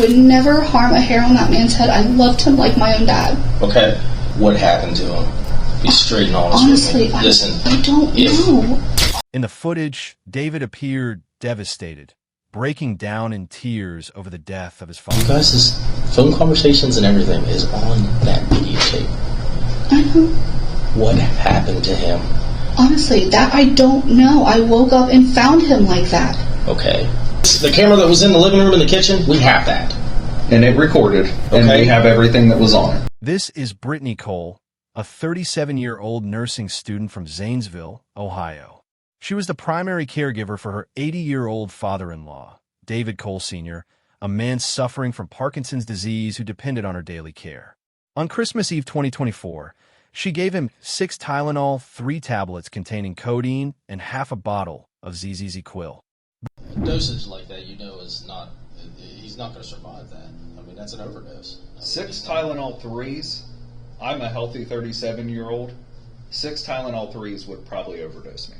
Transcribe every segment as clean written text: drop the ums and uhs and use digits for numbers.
would never harm a hair on that man's head. I loved him like my own dad. Okay. What happened to him? Be straight and honest Honestly, with me. Listen, I don't know. In the footage, David appeared devastated, breaking down in tears over the death of his father. You guys' phone conversations and everything is on that videotape. I know. What happened to him? Honestly, that I don't know. I woke up and found him like that. Okay. The camera that was in the living room and the kitchen, we have that. And it recorded, and we have everything that was on it. This is Britney Cole, a 37-year-old nursing student from Zanesville, Ohio. She was the primary caregiver for her 80-year-old father-in-law, David Cole Sr., a man suffering from Parkinson's disease who depended on her daily care. On Christmas Eve 2024, she gave him 6 Tylenol, 3 tablets containing codeine, and half a bottle of ZZZ Quill. Dosage like that, is not, he's not going to survive that. I mean, that's an overdose. 6 Tylenol 3s. I'm a healthy 37-year-old. 6 Tylenol 3s would probably overdose me.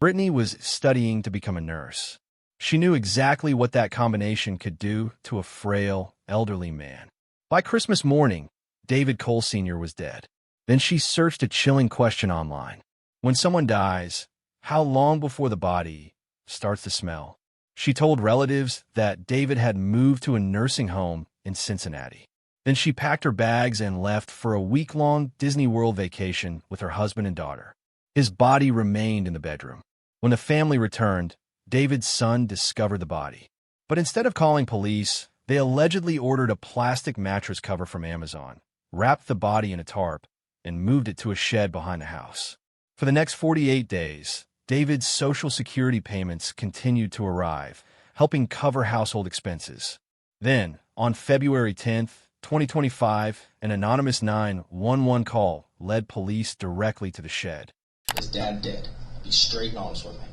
Britney was studying to become a nurse. She knew exactly what that combination could do to a frail, elderly man. By Christmas morning, David Cole Sr. was dead. Then she searched a chilling question online. When someone dies, how long before the body starts to smell? She told relatives that David had moved to a nursing home in Cincinnati. Then she packed her bags and left for a week-long Disney World vacation with her husband and daughter. His body remained in the bedroom. When the family returned, David's son discovered the body. But instead of calling police, they allegedly ordered a plastic mattress cover from Amazon, wrapped the body in a tarp, and moved it to a shed behind the house. For the next 48 days, David's Social Security payments continued to arrive, helping cover household expenses. Then, on February 10th, 2025, an anonymous 911 call led police directly to the shed. Is Dad dead? Be straight and honest with me.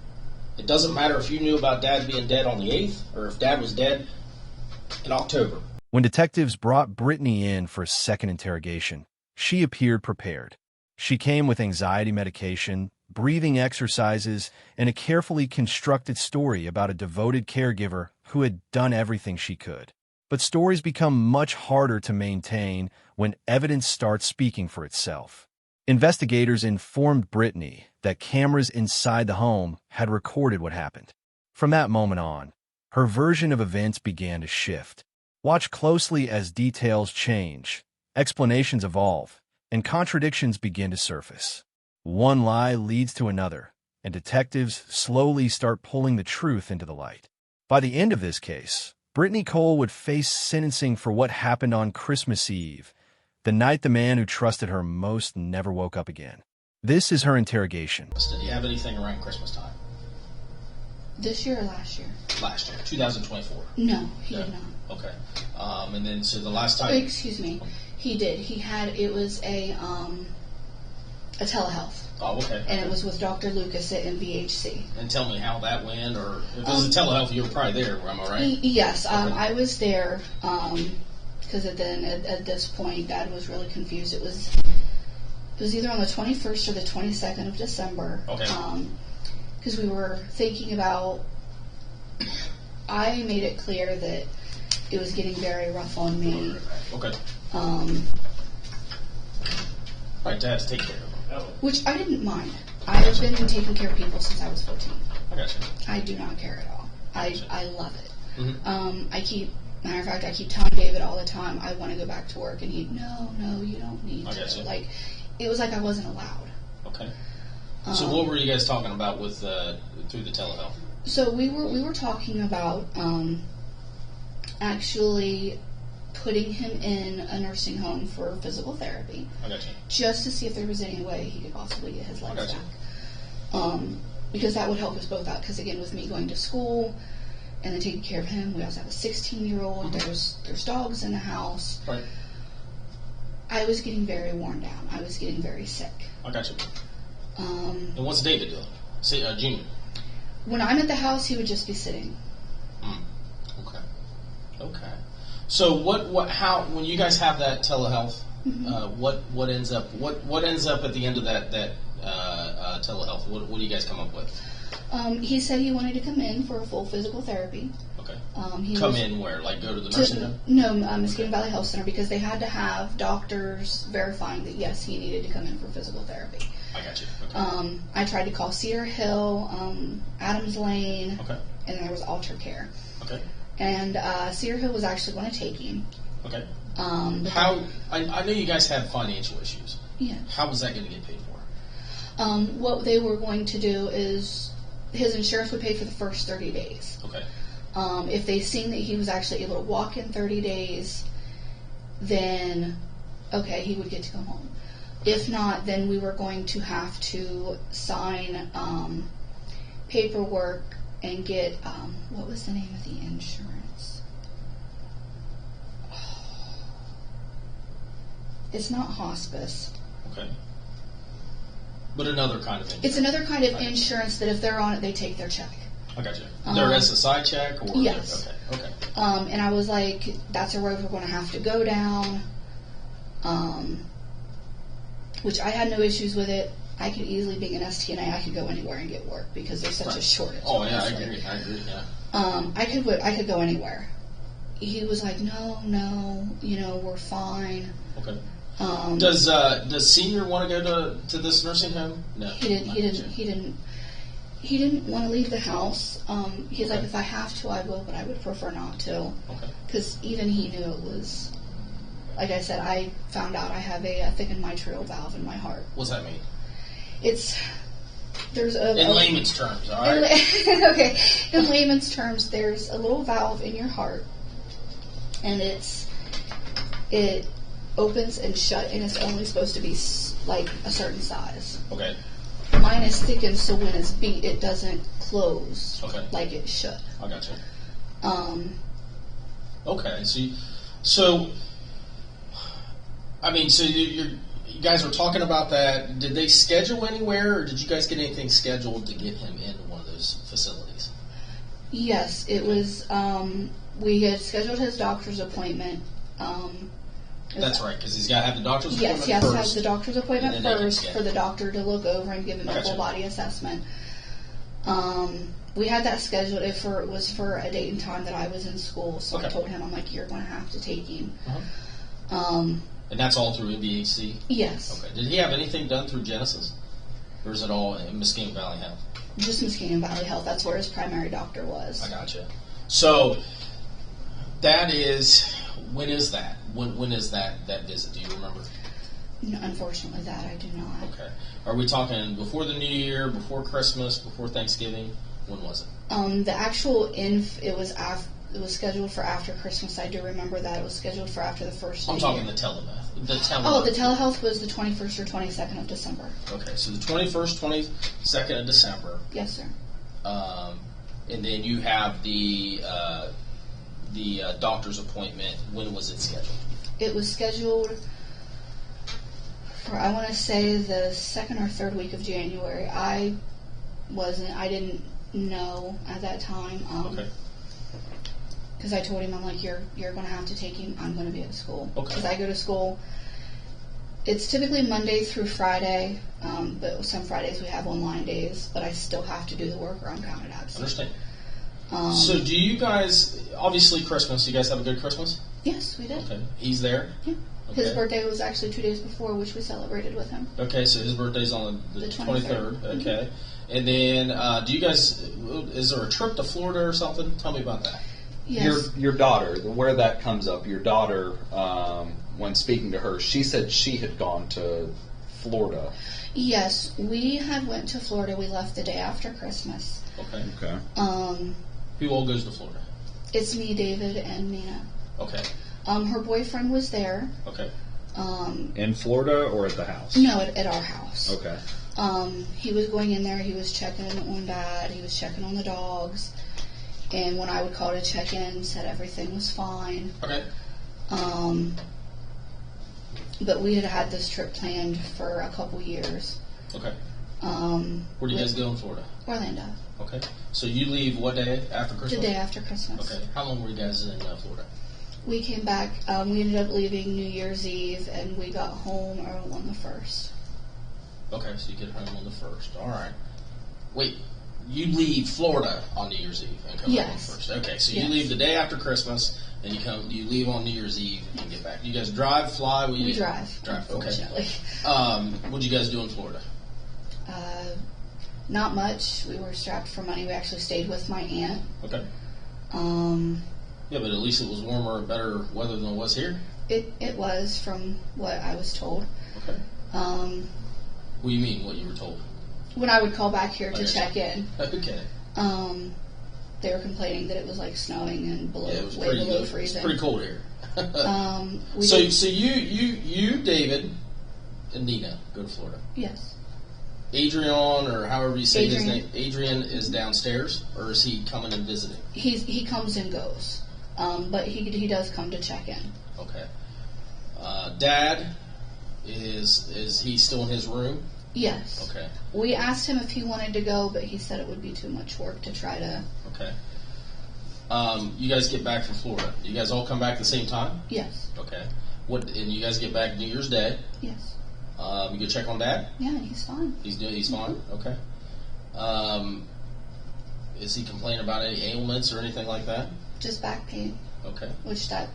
It doesn't matter if you knew about Dad being dead on the 8th or if Dad was dead in October. When detectives brought Britney in for a second interrogation, she appeared prepared. She came with anxiety medication, breathing exercises, and a carefully constructed story about a devoted caregiver who had done everything she could. But stories become much harder to maintain when evidence starts speaking for itself. Investigators informed Britney that cameras inside the home had recorded what happened. From that moment on, her version of events began to shift. Watch closely as details change, explanations evolve, and contradictions begin to surface. One lie leads to another, and detectives slowly start pulling the truth into the light. By the end of this case, Britney Cole would face sentencing for what happened on Christmas Eve, the night the man who trusted her most never woke up again. This is her interrogation. Did you have anything around Christmas time? This year or last year? Last year, 2024. No, he did not. Okay. And then, so the last time... Excuse me. He did. It was a telehealth. Oh, okay. And it was with Dr. Lucas at MVHC. And tell me how that went, or if it was a telehealth, you were probably there, am I right? Yes, okay. I was there, because at this point, Dad was really confused. It was either on the 21st or the 22nd of December. Okay. Because we were thinking about, I made it clear that it was getting very rough on me. Okay. Right, Dad, to take care of him. Which I didn't mind. I've been taking care of people since I was 14. I got you. I do not care at all. I love it. Mm-hmm. Matter of fact, I keep telling David all the time, I want to go back to work, and he, no, you don't need to. Got you. Like, it was like I wasn't allowed. Okay. So what were you guys talking about with through the telehealth? So we were talking about actually putting him in a nursing home for physical therapy. I got you. Just to see if there was any way he could possibly get his legs back. Because that would help us both out. Because again, with me going to school and then taking care of him, we also have a 16-year-old. Mm-hmm. There's dogs in the house. Right. I was getting very worn down. I was getting very sick. I got you. And what's David doing? Junior. When I'm at the house, he would just be sitting. Okay. So how when you guys have that telehealth, mm-hmm. What ends up at the end of that telehealth? What do you guys come up with? He said he wanted to come in for a full physical therapy. Okay. He Come was- in where? Like go to the nursing home? No, Muskegon Valley Health Center, because they had to have doctors verifying that yes, he needed to come in for physical therapy. I got you. Okay. I tried to call Cedar Hill, Adams Lane, Okay. and there was Alter Care. Okay. And Cedar Hill was actually going to take him. Okay. But How? I know you guys have financial issues. Yeah. How was that going to get paid for? What they were going to do is his insurance would pay for the first 30 days. Okay. If they seen that he was actually able to walk in 30 days, then okay, he would get to come home. If not, then we were going to have to sign paperwork and get what was the name of the insurance? It's not hospice. Okay. But another kind of thing. It's another kind of insurance that if they're on it, they take their check. I got you. Their SSI check? Or Yes. Okay. And I was like, that's a road we're going to have to go down. Which I had no issues with it. I could easily, being an STNA, I could go anywhere and get work because there's such a shortage. Oh, yeah, I honestly. agree, yeah. I could go anywhere. He was like, no, we're fine. Okay. Does Senior want to go to this nursing home? No. He didn't want to leave the house. He's like, if I have to, I will, but I would prefer not to. Okay. Because even he knew it was, like I said, I found out I have a thickened mitral valve in my heart. What's that mean? There's a... In layman's terms, all right? Okay. In layman's terms, there's a little valve in your heart, and it opens and shut, and it's only supposed to be like a certain size. Okay. Mine is thickened, so when it's beat, it doesn't close like it should. I got you. Okay, so you guys were talking about that. Did they schedule anywhere, or did you guys get anything scheduled to get him into one of those facilities? Yes, it was. We had scheduled his doctor's appointment. That's right, because he's got to have the doctor's appointment first. Yes, he has to have the doctor's appointment and then first for the doctor to look over and give him a full body assessment. We had that scheduled. It was for a date and time that I was in school, so I told him, I'm like, you're going to have to take him. And that's all through MBHC? Yes. Okay. Did he have anything done through Genesis? Or is it all in Muskegon Valley Health? Just Muskegon Valley Health. That's where his primary doctor was. I gotcha. So, that is... When is that? When is that visit? Do you remember? No, unfortunately, that I do not. Okay. Are we talking before the New Year, before Christmas, before Thanksgiving? When was it? The actual it was scheduled for after Christmas. I do remember that it was scheduled for after the first. I'm talking the telehealth. The telehealth was the 21st or 22nd of December. Okay, so the 21st, 22nd of December. Yes, sir. And then you have the doctor's appointment. When was it scheduled? It was scheduled for, I want to say, the second or third week of January. I didn't know at that time. Okay. Because I told him, I'm like, you're going to have to take him. I'm going to be at school. Okay. Because I go to school. It's typically Monday through Friday, but some Fridays we have online days, but I still have to do the work or I'm counted absent. Understand. So do you guys, obviously Christmas, you guys have a good Christmas? Yes, we did. Okay. He's there? Yeah. Okay. His birthday was actually 2 days before, which we celebrated with him. Okay, so his birthday's on the 23rd. Mm-hmm. Okay. And then, do you guys, is there a trip to Florida or something? Tell me about that. Yes. Your daughter, where that comes up, your daughter, when speaking to her, she said she had gone to Florida. Yes, we had went to Florida. We left the day after Christmas. Okay. Who all goes to Florida? It's me, David, and Mina. Okay. Her boyfriend was there. Okay. In Florida or at the house? No, at our house. Okay. He was going in there. He was checking on Dad. He was checking on the dogs. And when I would call to check in, said everything was fine. Okay. But we had this trip planned for a couple years. Okay. Where do you guys go in Florida? Orlando. Okay. So you leave what day after Christmas? The day after Christmas. Okay. How long were you guys in Florida? We came back. We ended up leaving New Year's Eve, and we got home on the 1st. Okay, so you get home on the 1st. All right. Wait, you leave Florida on New Year's Eve and come back Yes. first. Okay, so Yes. you leave the day after Christmas, and you leave on New Year's Eve and get back. You guys drive, fly? We drive. Drive, okay. Unfortunately. What'd you guys do in Florida? Not much. We were strapped for money. We actually stayed with my aunt. Okay. Yeah, but at least it was warmer and better weather than it was here? It was, from what I was told. Okay. What do you mean, what you were told? When I would call back here to check in, Okay. they were complaining that it was like snowing and below, Yeah, it was way below freezing. It's pretty cold here. So you, David, and Nina go to Florida. Yes. Adrian, or however you say his Adrian. name, Adrian is downstairs, or is he coming and visiting? He comes and goes, but he does come to check in. Okay. Dad, is he still in his room? Yes. Okay. We asked him if he wanted to go, but he said it would be too much work to try to. Okay. You guys get back from Florida. You guys all come back at the same time? Yes. Okay. And you guys get back New Year's Day. Yes. You go check on Dad? Yeah, he's fine. He's fine? Okay. Is he complaining about any ailments or anything like that? Just back pain. Okay. Which that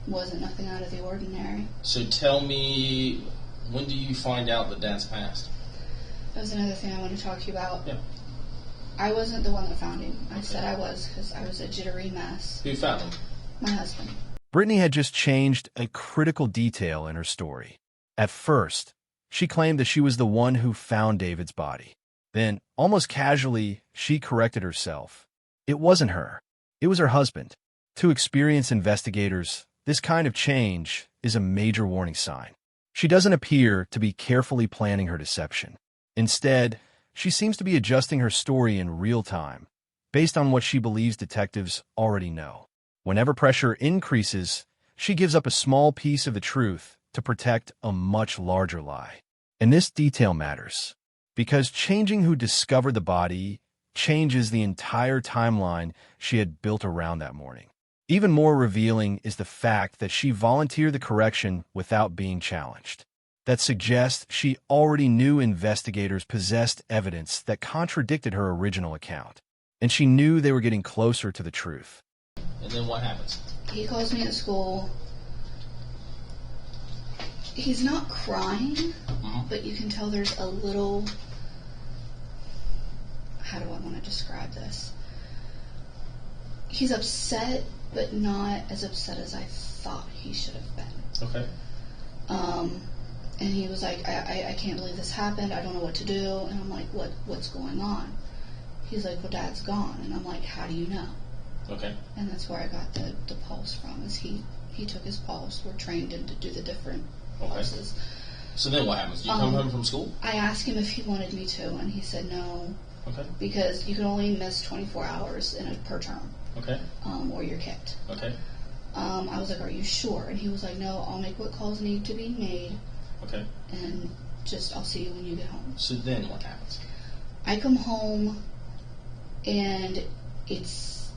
wasn't nothing out of the ordinary. So tell me, when do you find out that Dad's passed? That was another thing I wanted to talk to you about. Yeah. I wasn't the one that found him. I said I was because I was a jittery mess. Who found him? My husband. Britney had just changed a critical detail in her story. At first, she claimed that she was the one who found David's body. Then, almost casually, she corrected herself. It wasn't her. It was her husband. To experienced investigators, this kind of change is a major warning sign. She doesn't appear to be carefully planning her deception. Instead, she seems to be adjusting her story in real time, based on what she believes detectives already know. Whenever pressure increases, she gives up a small piece of the truth to protect a much larger lie. And this detail matters, because changing who discovered the body changes the entire timeline she had built around that morning. Even more revealing is the fact that she volunteered the correction without being challenged. That suggests she already knew investigators possessed evidence that contradicted her original account, and she knew they were getting closer to the truth. And then what happens? He calls me at school. He's not crying, but you can tell there's a little... How do I want to describe this? He's upset, but not as upset as I thought he should have been. Okay. And he was like, I can't believe this happened. I don't know what to do. And I'm like, what's going on? He's like, well, Dad's gone. And I'm like, how do you know? Okay. And that's where I got the pulse from, is he took his pulse. We're trained to do the different pulses. So then what happens? Do you come home from school? I asked him if he wanted me to, and he said no. Okay. Because you can only miss 24 hours per term. Okay. Or you're kicked. Okay. I was like, are you sure? And he was like, no, I'll make what calls need to be made. Okay. And I'll see you when you get home. So then what happens? I come home, and it's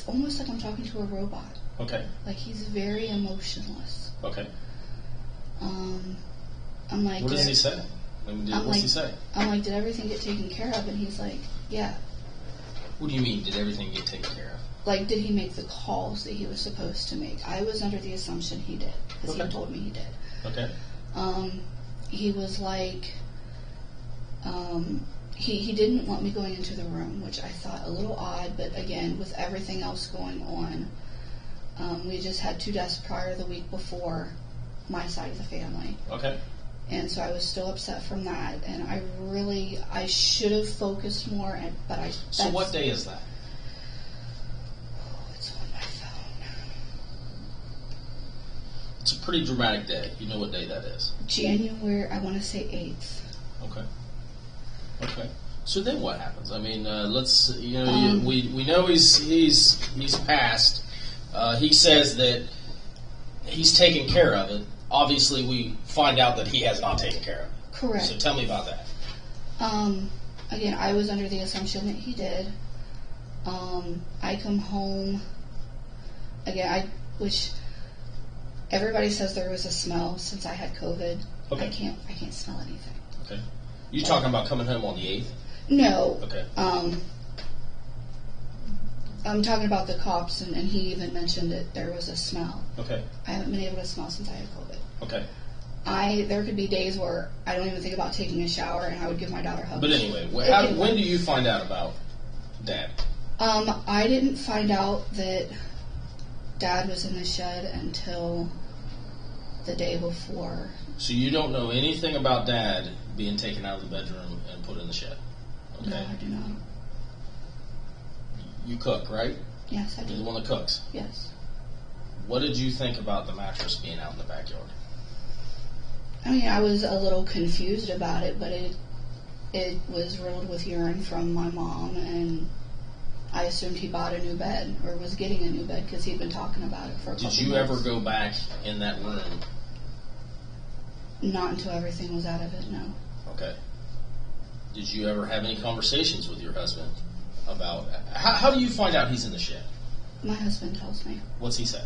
almost like I'm talking to a robot. Okay. Like, he's very emotionless. Okay. I'm like, what does he say? What's he say? I'm like, did everything get taken care of? And he's like, yeah. What do you mean, did everything get taken care of? Like, did he make the calls that he was supposed to make? I was under the assumption he did, because he told me he did. Okay. He was like, he didn't want me going into the room, which I thought a little odd, but again, with everything else going on, we just had 2 deaths prior the week before, my side of the family. Okay. And so I was still upset from that, and I should have focused more, but I... So what day is that? It's on my phone. It's a pretty dramatic day. You know what day that is? January, I want to say 8th. Okay. Okay. So then what happens? I mean, we know he's passed. He says that he's taken care of it. Obviously, we find out that he has not taken care of it. Correct. So tell me about that. Again, I was under the assumption that he did. I come home. Again, which everybody says there was a smell since I had COVID. Okay. I can't smell anything. Okay. You talking about coming home on the 8th? No. Okay. I'm talking about the cops, and he even mentioned that there was a smell. Okay. I haven't been able to smell since I had COVID. Okay. There could be days where I don't even think about taking a shower, and I would give my daughter hugs. But anyway, when do you find out about Dad? I didn't find out that Dad was in the shed until the day before. So you don't know anything about Dad being taken out of the bedroom and put in the shed? Okay. No, I do not. You cook, right? Yes, I do. You're the one that cooks? Yes. What did you think about the mattress being out in the backyard? I mean, I was a little confused about it, but it was riddled with urine from my mom, and I assumed he bought a new bed, or was getting a new bed, because he'd been talking about it for a couple months. Did you ever go back in that room? Not until everything was out of it, no. Okay. Did you ever have any conversations with your husband about... How do you find out he's in the shed? My husband tells me. What's he say?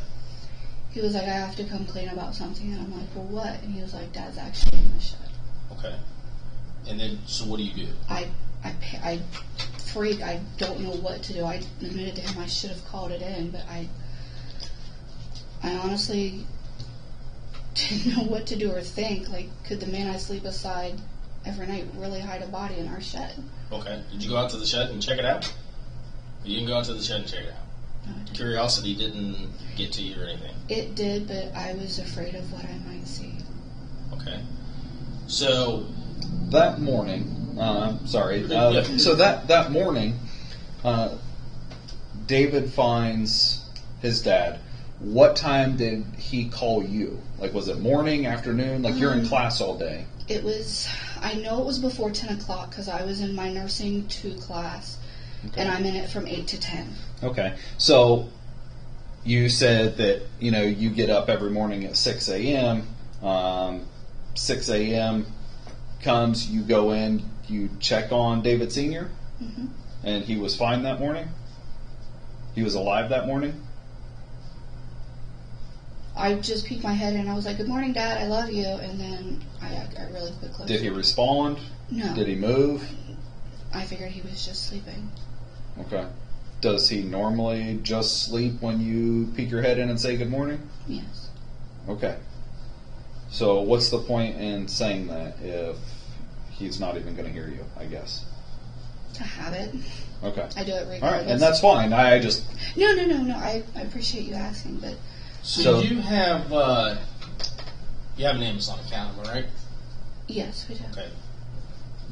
He was like, I have to complain about something, and I'm like, well, what? And he was like, Dad's actually in the shed. Okay. And then, so what do you do? I freak. I don't know what to do. I admitted to him I should have called it in, but I honestly didn't know what to do or think. Like, could the man I sleep beside every night really hide a body in our shed? Okay. Did you go out to the shed and check it out? You didn't go out to the shed and check it out? No, Curiosity didn't get to you or anything? It did, but I was afraid of what I might see. Okay. So... That morning, so that morning, David finds his dad. What time did he call you? Like, was it morning, afternoon? Like, you're in class all day. I know it was before 10 o'clock because I was in my nursing 2 class, and I'm in it from 8 to 10. Okay. So, you said that, you get up every morning at 6 a.m. 6 a.m. comes, you go in, you check on David Sr., and he was fine that morning? He was alive that morning? I just peeked my head in and I was like, good morning, Dad, I love you, and then I really quit close. Did he respond? No. Did he move? I figured he was just sleeping. Okay. Does he normally just sleep when you peek your head in and say good morning? Yes. Okay. So what's the point in saying that if he's not even going to hear you, I guess? A habit. Okay. I do it regularly. All right, and that's fine. I just... No. I appreciate you asking, but... So you have an Amazon account, am I right? Yes, we do. Okay.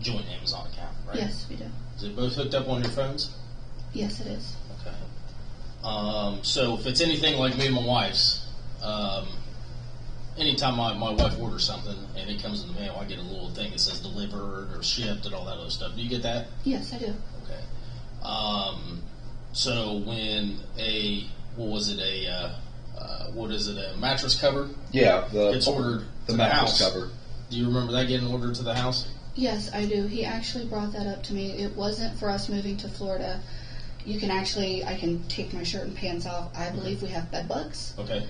Joint Amazon account, right? Yes, we do. Is it both hooked up on your phones? Yes, it is. Okay. So if it's anything like me and my wife's, anytime my wife orders something and it comes in the mail, I get a little thing that says delivered or shipped and all that other stuff. Do you get that? Yes, I do. Okay. So when a mattress cover? Yeah, gets ordered the to mattress the house. cover. Do you remember that getting ordered to the house? Yes, I do. He actually brought that up to me. It wasn't for us moving to Florida. I can take my shirt and pants off. I believe we have bed bugs. Okay.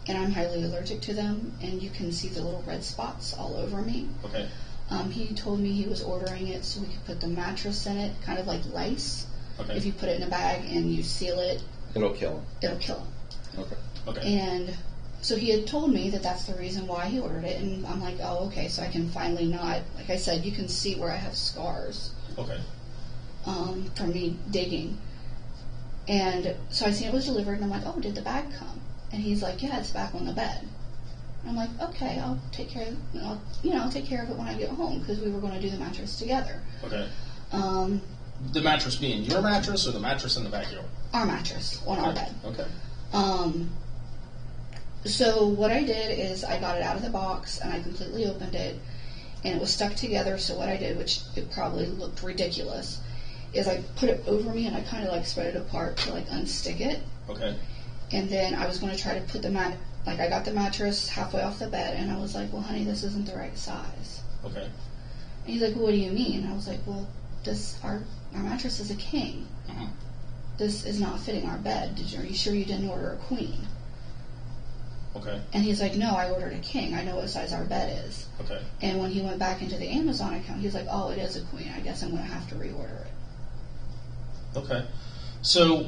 And I'm highly allergic to them, and you can see the little red spots all over me. Okay. He told me he was ordering it so we could put the mattress in it, kind of like lice. Okay. If you put it in a bag and you seal it, It'll kill him. it'll kill him. Okay. And so he had told me that that's the reason why he ordered it, and I'm like, oh, okay, so I can finally not, like I said, you can see where I have scars. Okay. From me digging. And so I seen it was delivered, and I'm like, oh, did the bag come? And he's like, yeah, it's back on the bed. And I'm like, okay, I'll take care of it. I'll take care of it when I get home, because we were going to do the mattress together. Okay. The mattress being your mattress or the mattress in the backyard? Our mattress on our bed. Okay. So what I did is I got it out of the box and I completely opened it, and it was stuck together. So what I did, which it probably looked ridiculous, is I put it over me and I kind of like spread it apart to like unstick it. Okay. And then I was going to try to put I got the mattress halfway off the bed, and I was like, well, honey, this isn't the right size. Okay. And he's like, well, what do you mean? And I was like, well, our mattress is a king. This is not fitting our bed. Are you sure you didn't order a queen? Okay. And he's like, no, I ordered a king. I know what size our bed is. Okay. And when he went back into the Amazon account, he's like, oh, it is a queen. I guess I'm going to have to reorder it. Okay. So,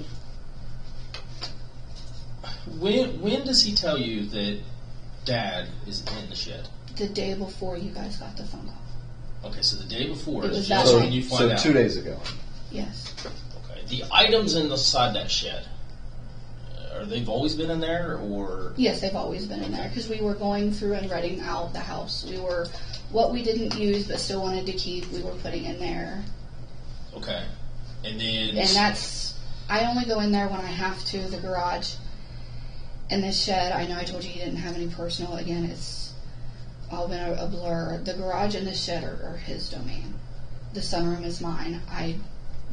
when does he tell you that Dad is in the shed? The day before you guys got the phone call. Okay, so the day before It is was just that when night. you find out. So 2 days ago. Yes. Okay. The items inside that shed, they've always been in there, or? Yes, they've always been in there because we were going through and renting out the house. We were, what we didn't use but still wanted to keep, we were putting in there. Okay. And then... And that's, I only go in there when I have to, the garage. And the shed, I know I told you he didn't have any personal. Again, it's all been a blur. The garage and the shed are his domain. The sunroom is mine. I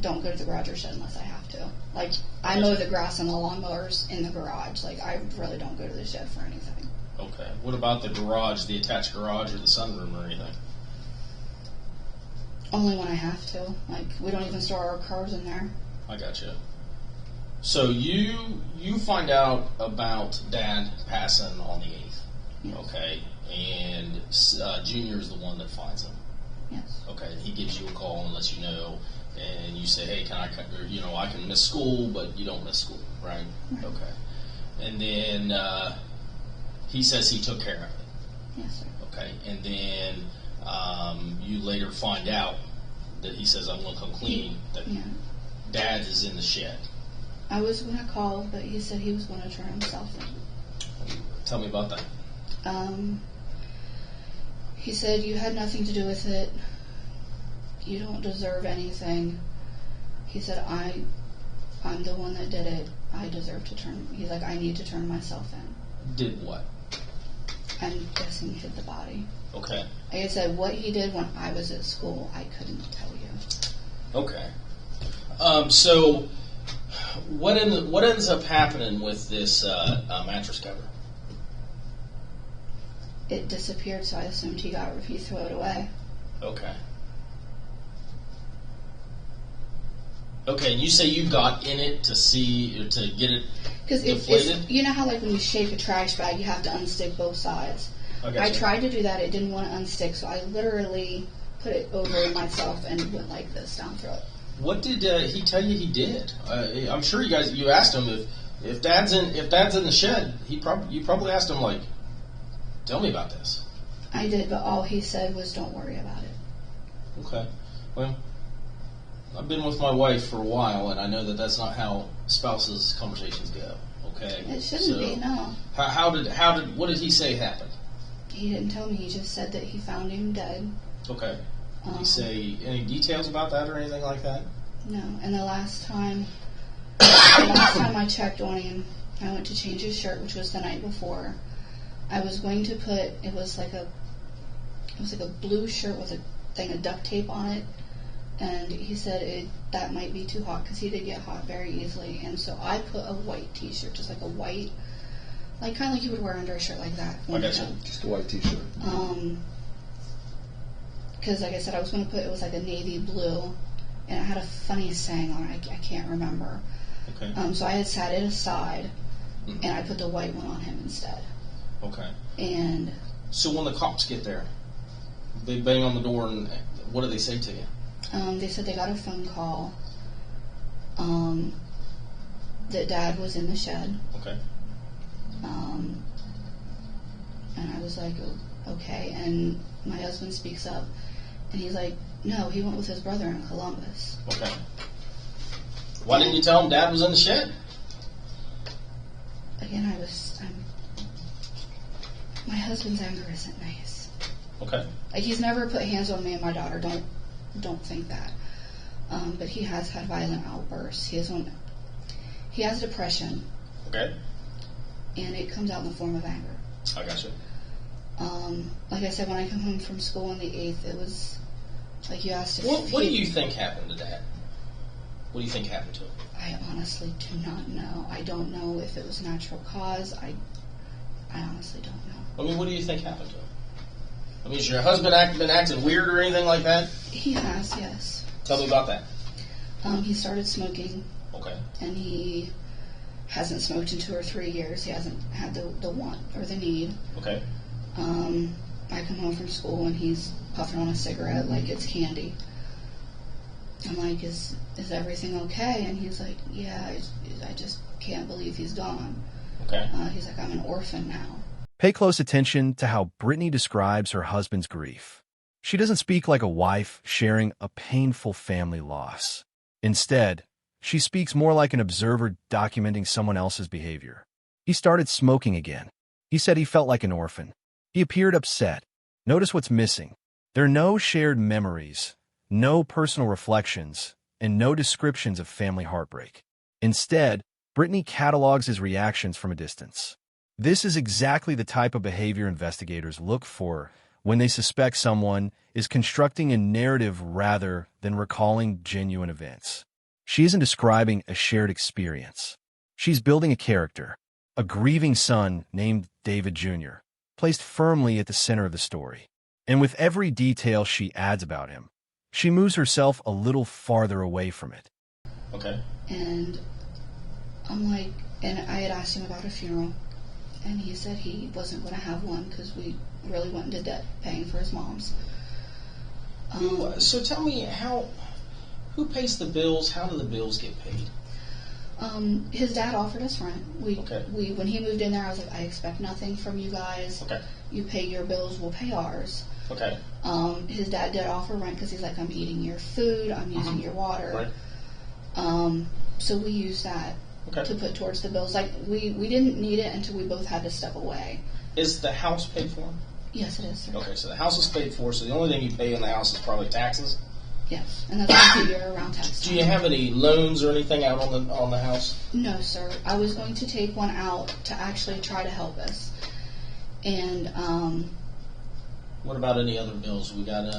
don't go to the garage or shed unless I have to. Like, I mow the grass and the lawnmowers in the garage. Like, I really don't go to the shed for anything. Okay. What about the garage, the attached garage or the sunroom or anything? Only when I have to. Like, we don't even store our cars in there. I gotcha. So you find out about Dad passing on the 8th. Yes. Okay. And Junior is the one that finds him. Yes. Okay. He gives you a call and lets you know. And you say, hey, can I, I can miss school, but you don't miss school, right? Right. Okay. And then he says he took care of it. Yes, sir. Okay. And then you later find out that he says, I'm going to come clean, that Yeah. Dad is in the shed. I was going to call, but he said he was going to turn himself in. Tell me about that. He said, you had nothing to do with it. You don't deserve anything. He said, I'm the one that did it. I deserve to turn. He's like, I need to turn myself in. Did what? I'm guessing hit the body. Okay. Like I said, what he did when I was at school, I couldn't tell you. Okay. So what ends up happening with this mattress cover? It disappeared, so I assumed he threw it away. Okay. Okay, and you say you got in it to get it Because deflated? you know how like when you shake a trash bag, you have to unstick both sides. I tried to do that. It didn't want to unstick, so I literally put it over myself and went like this down through it. What did he tell you he did? I'm sure you asked him if Dad's in the shed. You probably asked him, like, tell me about this. I did, but all he said was, "Don't worry about it." Okay. Well, I've been with my wife for a while, and I know that that's not how spouses' conversations go. Okay. It shouldn't be, no. What did he say happened? He didn't tell me. He just said that he found him dead. Okay. Did he say any details about that or anything like that? No. And the last time I checked on him, I went to change his shirt, which was the night before. I was going to put, it was like a blue shirt with a thing of duct tape on it, and he said that might be too hot because he did get hot very easily, and so I put a white t-shirt, just like a white, like kind of like you would wear under a shirt like that. I gotcha. Just a white t-shirt. Because like I said, I was going to put, it was like a navy blue, and it had a funny saying on it, I can't remember. Okay. So I had sat it aside, and I put the white one on him instead. Okay. And so when the cops get there, they bang on the door, and what do they say to you? they said they got a phone call that Dad was in the shed. Okay. And I was like, okay. And my husband speaks up, and he's like, no, he went with his brother in Columbus. Okay. Why didn't you tell him Dad was in the shed? Again, my husband's anger isn't nice. Okay. Like, he's never put hands on me and my daughter. Don't think that. But he has had violent outbursts. He has depression. Okay. And it comes out in the form of anger. I gotcha. Like I said, when I come home from school on the 8th, it was like you asked if What do you think happened to Dad? What do you think happened to him? I honestly do not know. I don't know if it was natural cause. I honestly don't know. I mean, what do you think happened to him? I mean, has your husband been acting weird or anything like that? He has, yes. Tell me about that. He started smoking. Okay. And he hasn't smoked in 2 or 3 years. He hasn't had the want or the need. Okay. I come home from school and he's puffing on a cigarette like it's candy. I'm like, is everything okay? And he's like, yeah, I just can't believe he's gone. Okay. He's like, I'm an orphan now. Pay close attention to how Britney describes her husband's grief. She doesn't speak like a wife sharing a painful family loss. Instead, she speaks more like an observer documenting someone else's behavior. He started smoking again. He said he felt like an orphan. He appeared upset. Notice what's missing. There are no shared memories, no personal reflections, and no descriptions of family heartbreak. Instead, Britney catalogs his reactions from a distance. This is exactly the type of behavior investigators look for when they suspect someone is constructing a narrative rather than recalling genuine events. She isn't describing a shared experience. She's building a character, a grieving son named David Jr., placed firmly at the center of the story. And with every detail she adds about him, she moves herself a little farther away from it. Okay. And I'm like, and I had asked him about a funeral, and he said he wasn't going to have one because we really went into debt paying for his mom's. So tell me, who pays the bills? How do the bills get paid? His dad offered us rent. Okay. When he moved in there, I was like, I expect nothing from you guys. Okay. You pay your bills, we'll pay ours. Okay. His dad did offer rent because he's like, I'm eating your food, I'm using your water. Right. So we used that to put towards the bills. Like, we didn't need it until we both had to step away. Is the house paid for? Yes, it is, sir. Okay, so the house is paid for, so the only thing you pay in the house is probably taxes? Yes, and that's what we figure around tax time. Do you have any loans or anything out on the house? No, sir. I was going to take one out to actually try to help us. And, what about any other bills? We got,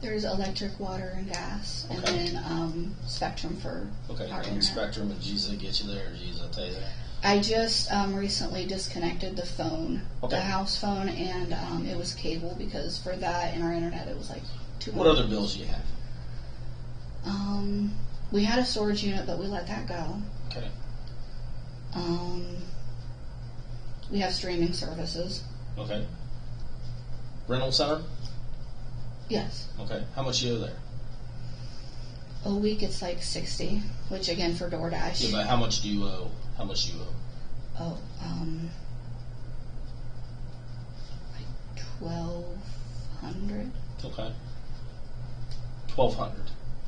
there's electric, water, and gas, and then Spectrum for our internet. Spectrum and Giza get you there. Giza, I'll tell you that. I just recently disconnected the phone, the house phone, and it was cable because for that and our internet it was like $200. What other bills do you have? We had a storage unit, but we let that go. Okay. We have streaming services. Okay. Rental center? Yes. Okay. How much you owe there? A week it's like $60, which again for DoorDash. Yeah, but how much do you owe? How much do you owe? Oh, like $1,200. Okay. $1,200.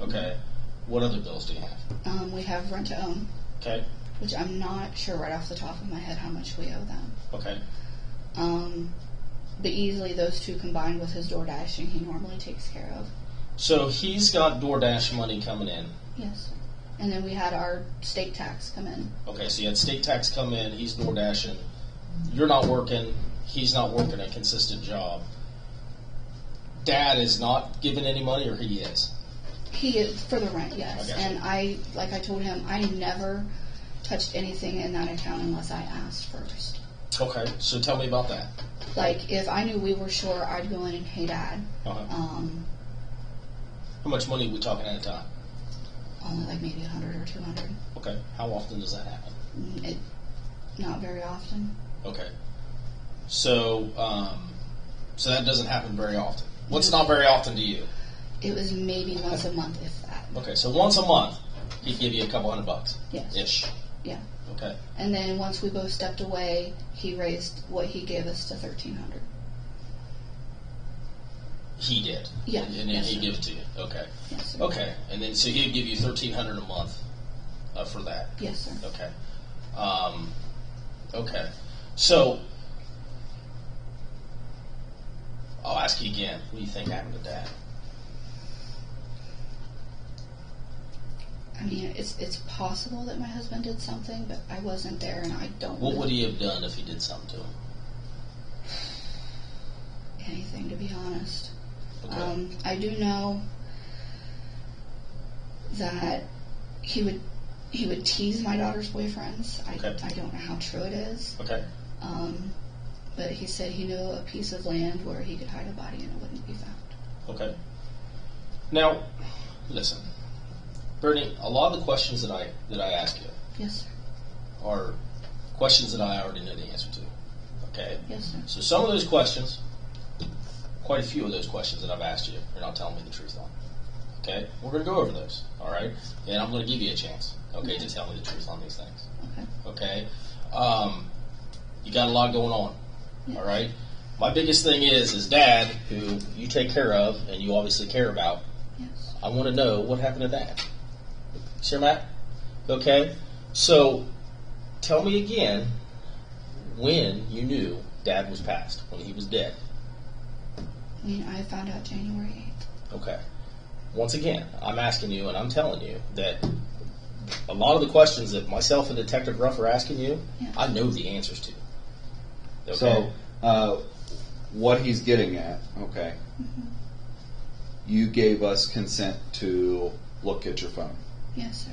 Okay. What other bills do you have? We have rent to own. Okay. Which I'm not sure right off the top of my head how much we owe them. Okay. But easily those two combined with his door dashing he normally takes care of. So he's got DoorDash money coming in. Yes. And then we had our state tax come in. Okay, so you had state tax come in, he's door dashing. You're not working, he's not working a consistent job. Dad is not giving any money, or he is? He is, for the rent, yes. Okay. And like I told him, I never touched anything in that account unless I asked first. Okay, so tell me about that. Like, if I knew we were short, I'd go in and pay Dad. Uh-huh. How much money are we talking at a time? Only like maybe 100 or 200. Okay, how often does that happen? Not very often. Okay. So, so that doesn't happen very often. What's not very often to you? It was maybe once a month, if that. Okay, so once a month, he'd give you a couple $100. Yes. Ish. Yeah. Okay. And then once we both stepped away, he raised what he gave us to $1,300. He did. Yeah. And then he'd give it to you. Okay. Yes, sir. Okay. And then so he'd give you $1,300 a month for that. Yes, sir. Okay. Okay. So I'll ask you again. What do you think happened to Dad? I mean, it's possible that my husband did something, but I wasn't there, and I don't know. What would he have done if he did something to him? Anything, to be honest. Okay. I do know that he would tease my daughter's boyfriends. I don't know how true it is. Okay. But he said he knew a piece of land where he could hide a body and it wouldn't be found. Okay. Now, listen, Bernie. A lot of the questions that I ask you, Yes, sir. are questions that I already know the answer to. Okay? Yes, sir. So some of those questions, quite a few of those questions that I've asked you, you're not telling me the truth on. Okay? We're going to go over those. All right? And I'm going to give you a chance, okay, to tell me the truth on these things. Okay. Okay? You got a lot going on. Yes. All right? My biggest thing is Dad, who you take care of and you obviously care about, Yes. I want to know what happened to Dad. Sure, Matt? Okay? So, tell me again when you knew Dad was passed, when he was dead. I found out January 8th. Okay. Once again, I'm asking you and I'm telling you that a lot of the questions that myself and Detective Ruff are asking you, Yes. I know the answers to. Okay? So, what he's getting at, okay, you gave us consent to look at your phone. Yes, sir.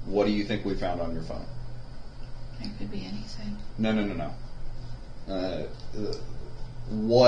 What do you think we found on your phone? There could be anything. No. What